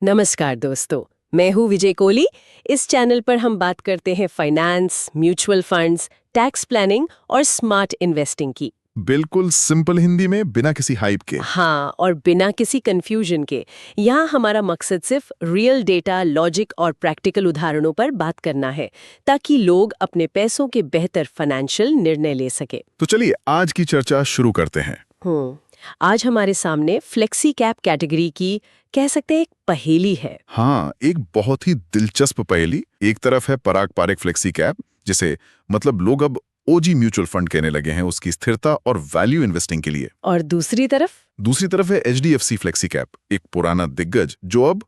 नमस्कार दोस्तों, मैं हूँ विजय कोहली। इस चैनल पर हम बात करते हैं finance, mutual funds, tax planning और स्मार्ट इन्वेस्टिंग की। बिल्कुल सिंपल हिंदी में, बिना किसी हाइप के। हाँ, और बिना किसी कंफ्यूजन के। यहाँ हमारा मकसद सिर्फ रियल डेटा, लॉजिक और प्रैक्टिकल उदाहरणों पर बात करना है, ताकि लोग अपने पैसों के बेहतर फाइनेंशियल निर्णय ले सके। तो चलिए आज की चर्चा शुरू करते हैं। आज हमारे सामने फ्लेक्सी कैप कैटेगरी की कह सकते हैं एक पहेली है। हाँ, एक बहुत ही दिलचस्प पहेली। एक तरफ है पराग पारेख फ्लेक्सी कैप, जिसे मतलब लोग अब ओजी म्यूचुअल फंड कहने लगे हैं उसकी स्थिरता और वैल्यू इन्वेस्टिंग के लिए। और दूसरी तरफ है एचडीएफसी फ्लेक्सी कैप, एक पुराना दिग्गज जो अब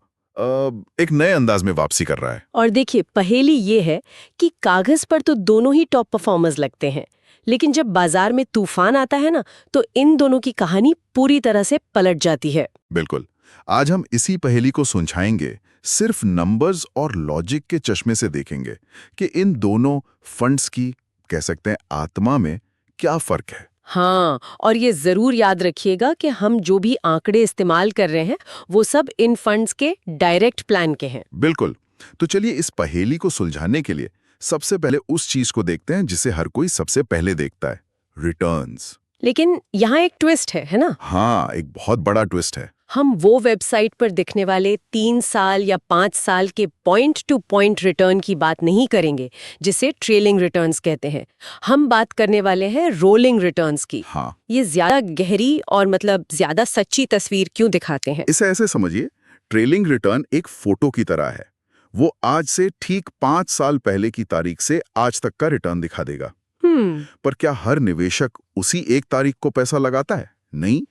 एक नए अंदाज में वापसी कर रहा है। और देखिए, पहेली ये है कि कागज पर तो दोनों ही टॉप परफॉर्मर्स लगते हैं, लेकिन जब बाजार में तूफान आता है ना, तो इन दोनों की कहानी पूरी तरह से पलट जाती है। बिल्कुल, आज हम इसी पहेली को सुलझाएंगे, सिर्फ नंबर्स और लॉजिक के चश्मे से देखेंगे कि इन दोनों फंड्स की कह सकते हैं आत्मा में क्या फर्क है। हाँ, और ये जरूर याद रखिएगा कि हम जो भी आंकड़े इस्तेमाल कर रहे हैं वो सब इन फंड्स के डायरेक्ट प्लान के हैं। बिल्कुल, तो चलिए इस पहेली को सुलझाने के लिए सबसे पहले उस चीज को देखते हैं जिसे हर कोई सबसे पहले देखता है, रिटर्न्स। लेकिन यहाँ एक ट्विस्ट है ना? हाँ, एक बहुत बड़ा ट्विस्ट है। हम वो वेबसाइट पर दिखने वाले 3 साल या 5 साल के पॉइंट टू पॉइंट रिटर्न की बात नहीं करेंगे, जिसे ट्रेलिंग रिटर्न्स कहते हैं। हम बात करने वाले हैं रोलिंग रिटर्न्स की। हाँ, ये ज्यादा गहरी और मतलब ज्यादा सच्ची तस्वीर क्यों दिखाते हैं? इसे ऐसे समझिए, ट्रेलिंग रिटर्न एक फोटो की तरह है। वो आज से ठीक 5 साल पहले की तारीख से आज तक का रिटर्न दिखा देगा। पर क्या हर निवेशक उसी एक तारीख को पैसा लगाता है? नहीं,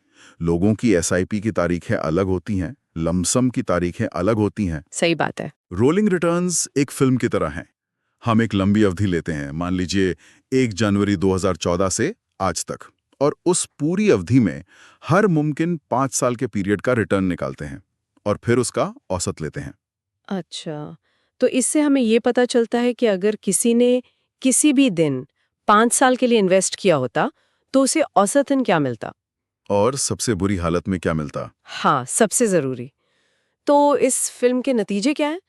लोगों की एसआईपी की तारीखें अलग होती हैं, लमसम की तारीखें अलग होती हैं। सही बात है। रोलिंग रिटर्न्स एक फिल्म की तरह हैं। हम एक लंबी अवधि लेते हैं, मान लीजिए 1 जनवरी 2014 से आज तक, और उस पूरी अवधि में हर मुमकिन 5 साल के पीरियड का रिटर्न निकालते हैं और फिर उसका औसत लेते हैं। अच्छा, तो इससे हमें ये पता चलता है कि अगर किसी ने किसी भी दिन 5 साल के लिए इन्वेस्ट किया होता, तो उसे औसतन क्या मिलता? और सबसे बुरी हालत में क्या मिलता? हाँ, सबसे जरूरी। तो इस फिल्म के नतीजे क्या हैं?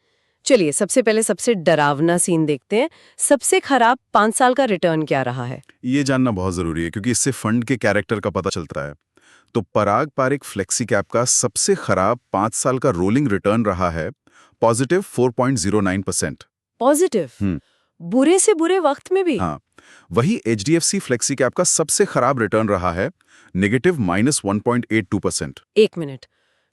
चलिए, सबसे पहले सबसे डरावना सीन देखते हैं। सबसे खराब 5 साल का रिटर्न क्या रहा है? ये जानना बहुत जरूरी है, क्योंकि इससे फंड के कैरेक्टर का पता चलता है। तो पराग पारेख फ्लेक्सी कैप का सबसे खराब 5 साल का रोलिंग रिटर्न रहा है पॉजिटिव 4.09%। पॉजिटिव? बुरे से बुरे वक्त में भी? हाँ, वही एचडीएफसी फ्लेक्सी कैप का सबसे खराब रिटर्न रहा है नेगेटिव -1.82%। एक मिनट,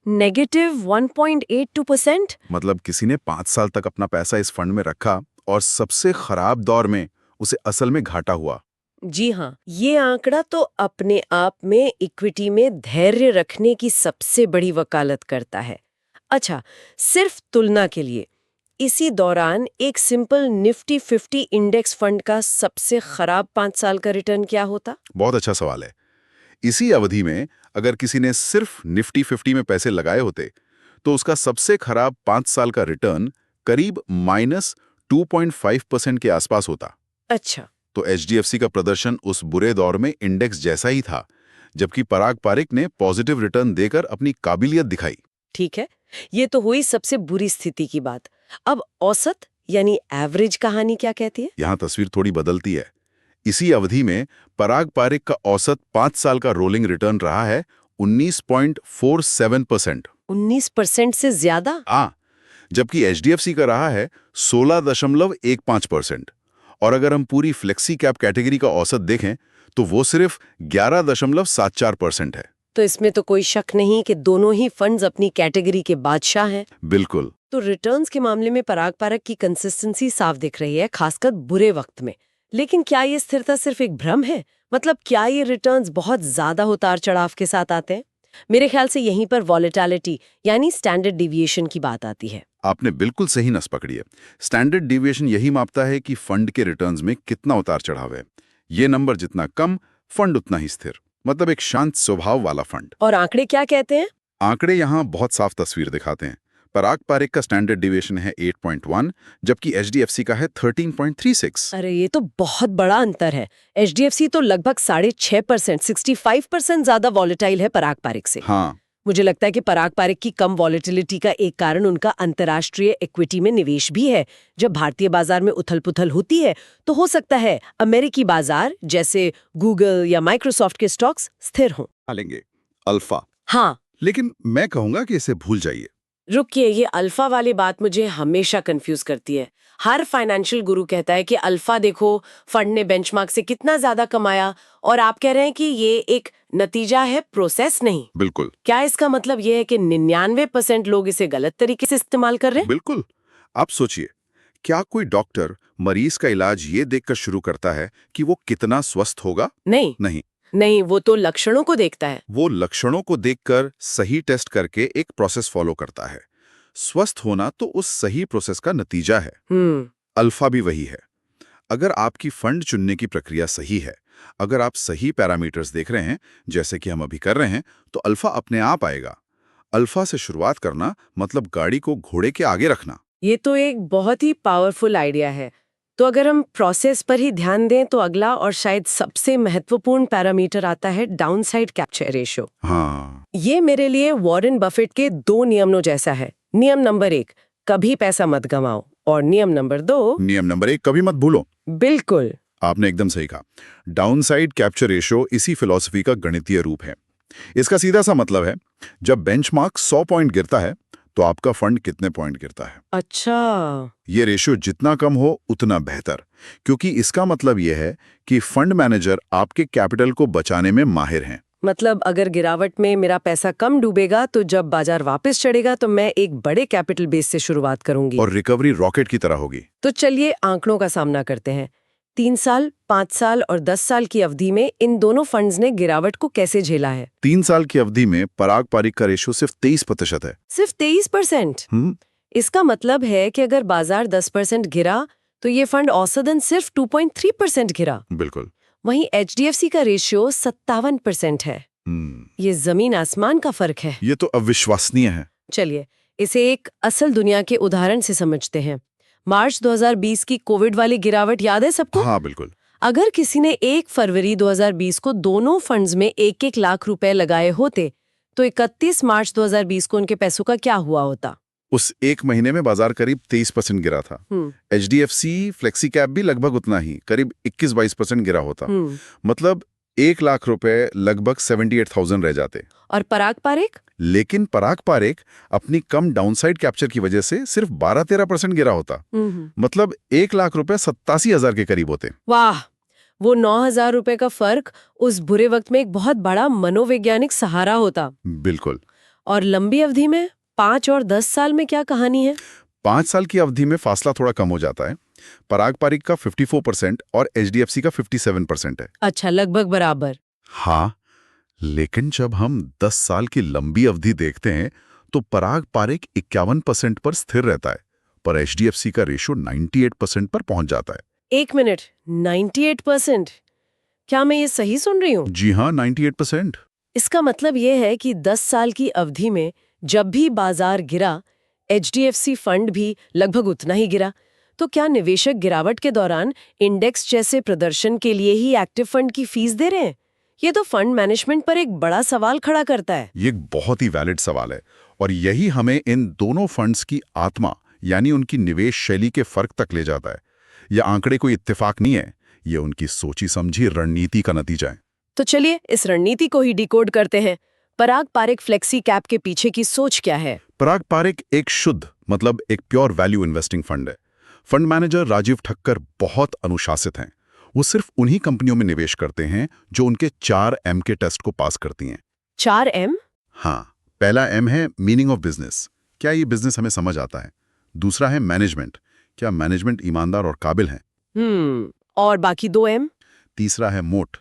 नेगेटिव 1.82%? मतलब किसी ने 5 साल तक अपना पैसा इस फंड में रखा और सबसे खराब दौर में उसे असल में घाटा हुआ। जी हाँ, ये आंकड़ा तो अपने आप में इक्विटी में धैर्य रखने की सबसे बड़ी वकालत करता है। अच्छा, सिर्फ तुलना के लिए, इसी दौरान एक सिंपल निफ्टी 50 इंडेक्स फंड का सबसे खराब 5 साल का रिटर्न क्या होता? बहुत अच्छा सवाल है। इसी अवधि में अगर किसी ने सिर्फ निफ्टी 50 में पैसे लगाए होते, तो उसका सबसे खराब 5 साल का रिटर्न करीब -2.5% के आसपास होता। अच्छा, तो एचडीएफसी का प्रदर्शन उस बुरे दौर में इंडेक्स जैसा ही था, जबकि पराग पारेख ने पॉजिटिव रिटर्न देकर अपनी काबिलियत दिखाई। ठीक है, ये तो हुई सबसे बुरी स्थिति की बात। अब औसत यानी एवरेज कहानी क्या कहती है? यहाँ तस्वीर थोड़ी बदलती है। इसी अवधि में पराग पारेख का औसत 5 साल का रोलिंग रिटर्न रहा है 19.47%। 19% से ज्यादा? जबकि एचडीएफसी का रहा है 16.15%। और अगर हम पूरी फ्लेक्सी कैप कैटेगरी का औसत देखें, तो वो सिर्फ 11.74% है। तो इसमें तो कोई शक नहीं कि दोनों ही फंड्स अपनी कैटेगरी के बादशाह हैं। बिल्कुल। तो रिटर्न्स के मामले में पराग पारेख की कंसिस्टेंसी साफ दिख रही है, खासकर बुरे वक्त में। लेकिन क्या ये स्थिरता सिर्फ एक भ्रम है? मतलब क्या ये रिटर्न्स बहुत ज्यादा उतार चढ़ाव के साथ आते हैं? मेरे ख्याल से यहीं पर वॉलेटिलिटी यानी स्टैंडर्ड डिविएशन की बात आती है। आपने बिल्कुल सही नस पकड़ी है। स्टैंडर्ड डिविएशन यही मापता है कि फंड के रिटर्न्स में कितना उतार चढ़ाव है। ये नंबर जितना कम, फंड उतना ही स्थिर, मतलब एक शांत स्वभाव वाला फंड। और आंकड़े क्या कहते हैं? आंकड़े यहाँ बहुत साफ तस्वीर दिखाते हैं। पराग पारेख का स्टैंडर्ड डिविएशन है 8.1, जबकि एचडीएफसी का है 13.36। अरे ये तो बहुत बड़ा अंतर है। एचडीएफसी तो लगभग 6.5%, 65% ज्यादा वॉलेटाइल है पराग पारेख से। हाँ, मुझे लगता है कि पराग पारिक की कम वॉलेटिलिटी का एक कारण उनका अंतर्राष्ट्रीय इक्विटी में निवेश भी है। जब भारतीय बाजार में उथल-पुथल होती है तो हो सकता है अमेरिकी बाजार जैसे गूगल या माइक्रोसॉफ्ट के स्टॉक्स स्थिर हों। लेंगे अल्फा, हाँ, लेकिन मैं कहूंगा कि इसे भूल जाइए। रुकिए, ये अल्फा वाली बात मुझे हमेशा कंफ्यूज करती है। हर फाइनेंशियल गुरु कहता है कि अल्फा देखो, फंड ने बेंचमार्क से कितना ज्यादा कमाया, और आप कह रहे हैं कि ये एक नतीजा है, प्रोसेस नहीं। बिल्कुल क्या इसका मतलब ये है कि 99% लोग इसे गलत तरीके से इस्तेमाल कर रहे हैं? बिल्कुल। आप सोचिए, क्या कोई डॉक्टर मरीज का इलाज ये देखकर शुरू करता है कि वो कितना स्वस्थ होगा? नहीं नहीं, नहीं, वो तो लक्षणों को देखता है। वो लक्षणों को देखकर सही टेस्ट करके एक प्रोसेस फॉलो करता है। स्वस्थ होना तो उस सही प्रोसेस का नतीजा है। अल्फा भी वही है। अगर आपकी फंड चुनने की प्रक्रिया सही है, अगर आप सही पैरामीटर्स देख रहे हैं, जैसे कि हम अभी कर रहे हैं, तो अल्फा अपने आप आएगा। अल्फा से शुरुआत करना मतलब गाड़ी को घोड़े के आगे रखना। ये तो एक बहुत ही पावरफुल आइडिया है। तो अगर हम प्रोसेस पर ही ध्यान दें तो अगला और शायद सबसे महत्वपूर्ण पैरामीटर आता है डाउनसाइड कैप्चर रेशियो। हाँ, ये मेरे लिए वॉरेन बफेट के 2 नियमों जैसा है। नियम नंबर 1, कभी पैसा मत गंवाओ, और नियम नंबर 2, नियम नंबर 1, कभी मत भूलो। बिल्कुल। आपने एकदम सही कहा। डाउनसाइड कैप्चर रेशियो इसी फिलॉसफी का गणितीय रूप है। इसका सीधा सा मतलब है, जब बेंचमार्क 100 पॉइंट गिरता है तो आपका फंड कितने पॉइंट गिरता है। अच्छा, ये रेशियो जितना कम हो उतना बेहतर, क्योंकि इसका मतलब यह है कि फंड मैनेजर आपके कैपिटल को बचाने में माहिर हैं। मतलब अगर गिरावट में मेरा पैसा कम डूबेगा तो जब बाजार वापस चढ़ेगा तो मैं एक बड़े कैपिटल बेस से शुरुआत करूंगी। और रिकवरी रॉकेट की तरह होगी। तो चलिए आंकड़ों का सामना करते हैं। 3 साल, 5 साल और 10 साल की अवधि में इन दोनों फंड्स ने गिरावट को कैसे झेला है? 3 साल की अवधि में पराग पारिक का रेशियो सिर्फ 23% है। सिर्फ 23%? इसका मतलब है कि अगर बाजार 10% गिरा तो ये फंड औसतन सिर्फ 2.3% गिरा। बिल्कुल। वहीं HDFC का रेशियो 57% है। ये जमीन आसमान का फर्क है। ये तो अविश्वसनीय है। चलिए इसे एक असल दुनिया के उदाहरण से समझते हैं। मार्च 2020 की कोविड वाली गिरावट याद है सबको? हाँ, बिल्कुल। अगर किसी ने 1 फरवरी 2020 को दोनों फंड्स में 1-1 लाख रुपए लगाए होते तो 31 मार्च 2020 को उनके पैसों का क्या हुआ होता? उस एक महीने में बाजार करीब 23% गिरा था। HDFC फ्लेक्सी कैप भी लगभग उतना ही, करीब 21-22% गिरा होता। मतलब 1 लाख रुपए लगभग 78,000 रह जाते। और पराग पारिक? लेकिन पराग पारिक अपनी कम डाउनसाइड कैप्चर की वजह से सिर्फ 12-13% गिरा होता। मतलब 1 लाख रुपए 87,000 के करीब होते। वाह, वो 9,000 रुपए का फर्क उस बुरे वक्त में एक बहुत बड़ा मनोवैज्ञानिक सहारा होता। बिल्कुल। और लंबी अवधि में 5 और 10 साल में क्या कहानी है? 5 साल की अवधि में फासला थोड़ा कम हो जाता है। पराग पारिक का 54% और HDFC का 57% है। अच्छा, लगभग बराबर। हाँ, लेकिन जब हम 10 साल की लंबी अवधि देखते हैं तो पराग पारिक 51% पर स्थिर रहता है, पर HDFC का रेशियो 98% पर पहुंच जाता है। 1 मिनट, 98%? क्या मैं ये सही सुन रही हूँ? जी हाँ, 98%। इसका मतलब ये है कि 10 साल की अवधि में जब भी बाजार गिरा, HDFC फंड भी लगभग उतना ही गिरा। तो क्या निवेशक गिरावट के दौरान इंडेक्स जैसे प्रदर्शन के लिए ही एक्टिव फंड की फीस दे रहे हैं? ये तो फंड मैनेजमेंट पर एक बड़ा सवाल खड़ा करता है। ये एक बहुत ही वैलिड सवाल है, और यही हमें इन दोनों फंड्स की आत्मा यानी उनकी निवेश शैली के फर्क तक ले जाता है। यह आंकड़े कोई इत्तेफाक नहीं है, ये उनकी सोची समझी रणनीति का नतीजा है। तो चलिए इस रणनीति को ही डिकोड करते हैं। पराग पारिक फ्लेक्सी कैप के पीछे की सोच क्या है? पराग पारिक एक शुद्ध मतलब एक प्योर वैल्यू इन्वेस्टिंग फंड है। फंड मैनेजर राजीव ठक्कर बहुत अनुशासित हैं। वो सिर्फ उन्हीं कंपनियों में निवेश करते हैं जो उनके 4M के टेस्ट को पास करती हैं। 4M? हाँ, पहला M है मीनिंग ऑफ बिजनेस, क्या ये बिजनेस हमें समझ आता है। दूसरा है मैनेजमेंट, क्या मैनेजमेंट ईमानदार और काबिल है। और बाकी 2M? तीसरा है मोट,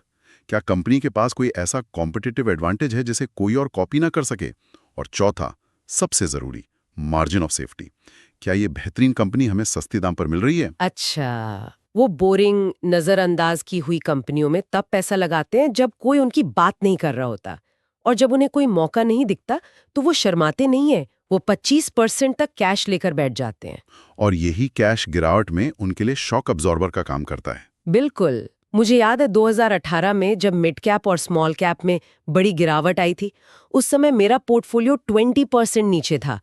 क्या कंपनी के पास कोई ऐसा कॉम्पिटिटिव एडवांटेज है जिसे कोई और कॉपी ना कर सके। और चौथा, सबसे जरूरी, मार्जिन ऑफ सेफ्टी, क्या ये बेहतरीन कंपनी हमें सस्ते दाम पर मिल रही है। अच्छा, वो बोरिंग नजरअंदाज की हुई कंपनियों में तब पैसा लगाते हैं जब कोई उनकी बात नहीं कर रहा होता, और जब उन्हें कोई मौका नहीं दिखता तो वो शर्माते नहीं है, वो 25% तक कैश लेकर बैठ जाते हैं। और यही कैश गिरावट में उनके लिए शॉक अब्जॉर्बर का काम करता है। बिल्कुल। मुझे याद है 2018 में जब मिड कैप और स्मॉल कैप में बड़ी गिरावट आई थी, उस समय मेरा पोर्टफोलियो 20% नीचे था।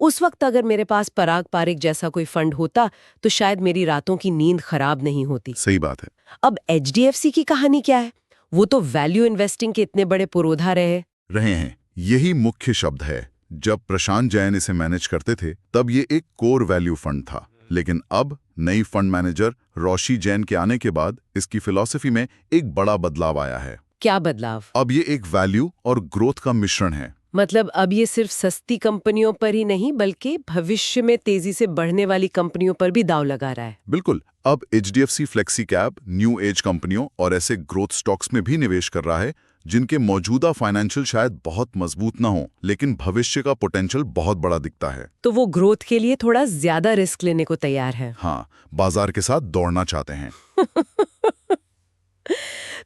उस वक्त अगर मेरे पास पराग पारिक जैसा कोई फंड होता तो शायद मेरी रातों की नींद खराब नहीं होती। सही बात है। अब HDFC की कहानी क्या है? वो तो वैल्यू इन्वेस्टिंग के इतने बड़े पुरोधा रहे हैं। यही मुख्य शब्द है। जब प्रशांत जैन इसे मैनेज करते थे तब ये एक कोर वैल्यू फंड था, लेकिन अब नई फंड मैनेजर रोशी जैन के आने के बाद इसकी फिलॉसफी में एक बड़ा बदलाव आया है। क्या बदलाव? अब ये एक वैल्यू और ग्रोथ का मिश्रण है। मतलब अब ये सिर्फ सस्ती कंपनियों पर ही नहीं बल्कि भविष्य में तेजी से बढ़ने वाली कंपनियों पर भी दांव लगा रहा है। बिल्कुल। अब HDFC flexi cap new age कंपनियों और ऐसे ग्रोथ स्टॉक्स में भी निवेश कर रहा है जिनके मौजूदा फाइनेंशियल शायद बहुत मजबूत ना हो, लेकिन भविष्य का पोटेंशियल बहुत बड़ा दिखता है। तो वो ग्रोथ के लिए थोड़ा ज्यादा रिस्क लेने को तैयार है। हाँ, बाजार के साथ दौड़ना चाहते हैं।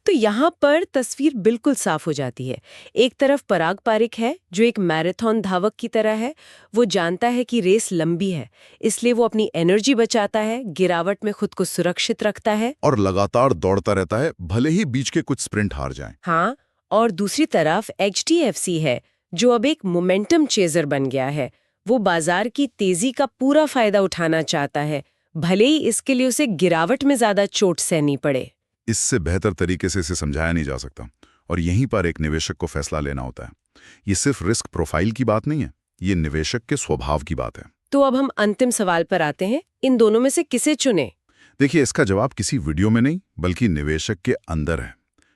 तो यहाँ पर तस्वीर बिल्कुल साफ हो जाती है। एक तरफ पराग पारिक है जो एक मैराथन धावक की तरह है। वो जानता है कि रेस लंबी है, इसलिए वो अपनी एनर्जी बचाता है, गिरावट में खुद को सुरक्षित रखता है और लगातार दौड़ता रहता है, भले ही बीच के कुछ स्प्रिंट हार जाएं। हाँ, और दूसरी तरफ HDFC है जो अब एक मोमेंटम चेजर बन गया है। वो बाजार की तेजी का पूरा फायदा उठाना चाहता है, भले ही इसके लिए उसे गिरावट में ज्यादा चोट सहनी पड़े। इससे बेहतर तरीके से इसे समझाया नहीं जा सकता। और यहीं पर एक निवेशक को फैसला लेना होता है। ये सिर्फ रिस्क प्रोफाइल की बात नहीं है, ये निवेशक के स्वभाव की बात है। तो अब हम अंतिम सवाल पर आते हैं, इन दोनों में से किसे चुने? देखिए, इसका जवाब किसी वीडियो में नहीं बल्कि निवेशक के अंदर है।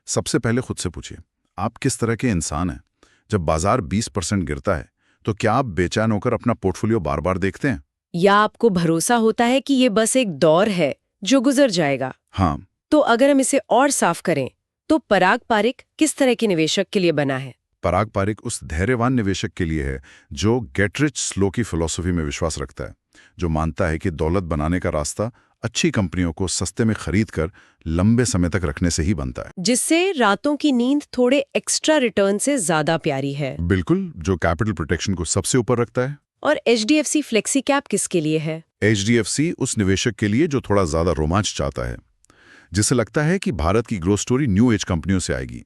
सबसे पहले खुद से पूछिए, आप किस तरह के इंसान हैं? जब बाजार 20% गिरता है तो क्या आप बेचैन होकर अपना पोर्टफोलियो बार बार देखते हैं, या आपको भरोसा होता है कि ये बस एक दौर है जो गुजर जाएगा? हाँ। तो अगर हम इसे और साफ करें तो पराग पारिक किस तरह के निवेशक के लिए बना है? पराग पारिक उस धैर्यवान निवेशक के लिए है जो गेट रिच स्लो की फिलॉसफी में विश्वास रखता है, जो मानता है कि दौलत बनाने का रास्ता अच्छी कंपनियों को सस्ते में खरीदकर लंबे समय तक रखने से ही बनता है, जिससे रातों की नींद थोड़े एक्स्ट्रा रिटर्न से ज्यादा प्यारी है। बिल्कुल, जो कैपिटल प्रोटेक्शन को सबसे ऊपर रखता है। और HDFC फ्लेक्सी कैप किसके लिए है? HDFC उस निवेशक के लिए जो थोड़ा ज्यादा रोमांच चाहता है, जिसे लगता है कि भारत की ग्रोथ स्टोरी न्यू एज कंपनियों से आएगी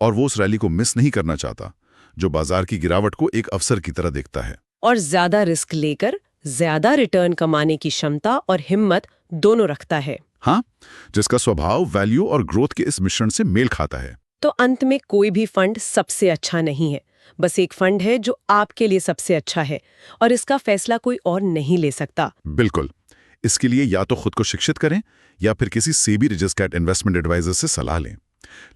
और वो उस रैली को मिस नहीं करना चाहता, जो बाजार की गिरावट को एक अवसर की तरह देखता है और ज्यादा रिस्क लेकर ज्यादा रिटर्न कमाने की क्षमता और हिम्मत दोनों रखता है। हाँ, जिसका स्वभाव वैल्यू और ग्रोथ के इस मिश्रण से मेल खाता है। तो अंत में कोई भी फंड सबसे अच्छा नहीं है, बस एक फंड है जो आपके लिए सबसे अच्छा है और इसका फैसला कोई और नहीं ले सकता। बिल्कुल। इसके लिए या तो खुद को शिक्षित करें या फिर किसी सेबी रजिस्टर्ड इन्वेस्टमेंट एडवाइजर से सलाह लें,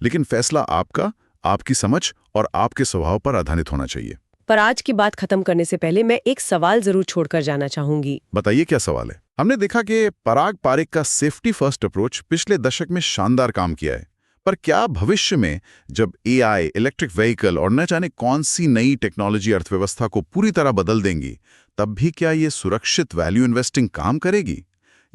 लेकिन फैसला आपका, आपकी समझ और आपके स्वभाव पर आधारित होना चाहिए। पर आज की बात खत्म करने से पहले मैं एक सवाल जरूर छोड़कर जाना चाहूंगी। बताइए, क्या सवाल है? हमने देखा कि पराग पारिक का सेफ्टी फर्स्ट अप्रोच पिछले दशक में शानदार काम किया है, पर क्या भविष्य में जब AI, इलेक्ट्रिक व्हीकल और न जाने कौन सी नई टेक्नोलॉजी अर्थव्यवस्था को पूरी तरह बदल देंगी, तब भी क्या ये सुरक्षित वैल्यू इन्वेस्टिंग काम करेगी?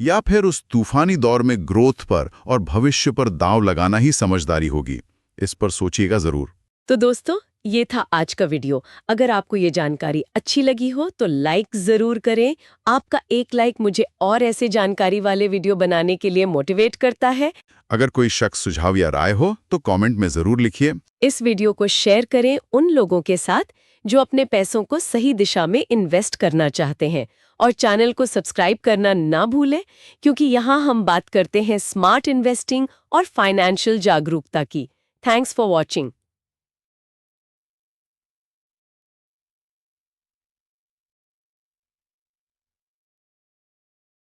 या फिर उस तूफानी दौर में ग्रोथ पर और भविष्य पर दांव लगाना ही समझदारी होगी? इस पर सोचिएगा जरूर। तो दोस्तों, ये था आज का वीडियो। अगर आपको ये जानकारी अच्छी लगी हो तो लाइक जरूर करें। आपका एक लाइक मुझे और ऐसे जानकारी वाले वीडियो बनाने के लिए मोटिवेट करता है। अगर कोई शक, सुझाव या राय हो तो कमेंट में जरूर लिखिए। इस वीडियो को शेयर करें उन लोगों के साथ जो अपने पैसों को सही दिशा में इन्वेस्ट करना चाहते हैं, और चैनल को सब्सक्राइब करना ना भूलें, क्योंकि यहाँ हम बात करते हैं स्मार्ट इन्वेस्टिंग और फाइनेंशियल जागरूकता की। Thanks for watching.